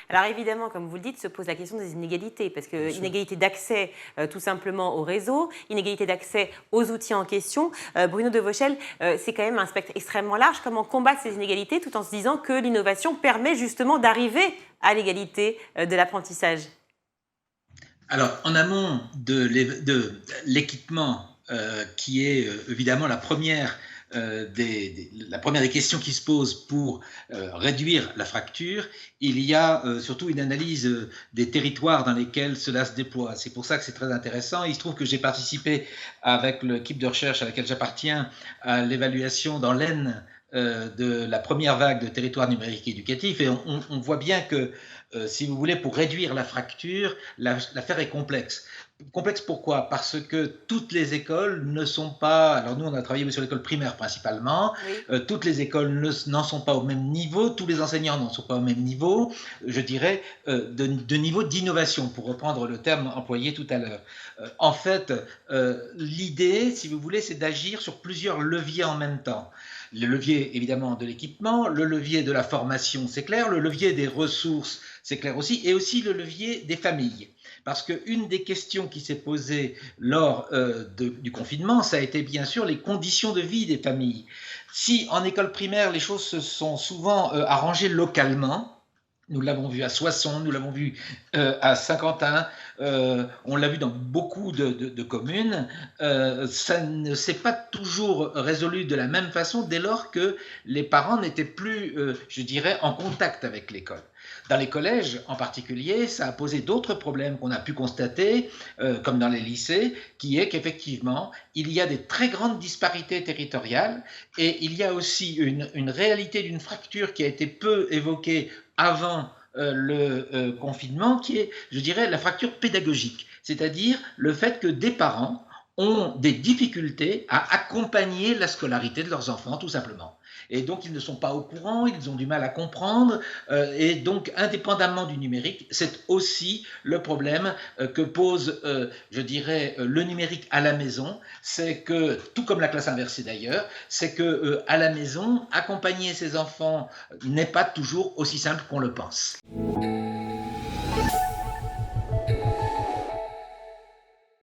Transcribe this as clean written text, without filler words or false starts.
Alors évidemment, comme vous le dites, se pose la question des inégalités, parce que inégalité d'accès tout simplement au réseau, inégalité d'accès aux outils en question. Bruno De Vauchel, c'est quand même un spectre extrêmement large. Comment combattre ces inégalités tout en se disant que l'innovation permet justement d'arriver à l'égalité de l'apprentissage? Alors, en amont de l'équipement, qui est évidemment la première des questions qui se pose pour réduire la fracture, il y a surtout une analyse des territoires dans lesquels cela se déploie. C'est pour ça que c'est très intéressant. Il se trouve que j'ai participé avec l'équipe de recherche à laquelle j'appartiens à l'évaluation dans l'Aisne de la première vague de territoires numériques éducatifs, et on voit bien que si vous voulez, pour réduire la fracture, l'affaire est complexe. Complexe pourquoi? Parce que toutes les écoles ne sont pas, alors nous on a travaillé sur l'école primaire principalement, Oui. toutes les écoles n'en sont pas au même niveau, tous les enseignants n'en sont pas au même niveau, je dirais, de niveau d'innovation, pour reprendre le terme employé tout à l'heure. En fait, l'idée, si vous voulez, c'est d'agir sur plusieurs leviers en même temps. Le levier évidemment de l'équipement, le levier de la formation, c'est clair, le levier des ressources, c'est clair aussi, et aussi le levier des familles. Parce qu'une des questions qui s'est posée lors du confinement, ça a été bien sûr les conditions de vie des familles. Si en école primaire, les choses se sont souvent arrangées localement, nous l'avons vu à Soissons, nous l'avons vu à Saint-Quentin, on l'a vu dans beaucoup de communes. Ça ne s'est pas toujours résolu de la même façon dès lors que les parents n'étaient plus, je dirais, en contact avec l'école. Dans les collèges en particulier, ça a posé d'autres problèmes qu'on a pu constater, comme dans les lycées, qui est qu'effectivement, il y a des très grandes disparités territoriales et il y a aussi une réalité d'une fracture qui a été peu évoquée avant le confinement, qui est, je dirais, la fracture pédagogique, c'est-à-dire le fait que des parents ont des difficultés à accompagner la scolarité de leurs enfants, tout simplement. Et donc, ils ne sont pas au courant, ils ont du mal à comprendre. Et donc, indépendamment du numérique, c'est aussi le problème que pose, je dirais, le numérique à la maison. C'est que, tout comme la classe inversée d'ailleurs, c'est que à la maison, accompagner ses enfants n'est pas toujours aussi simple qu'on le pense.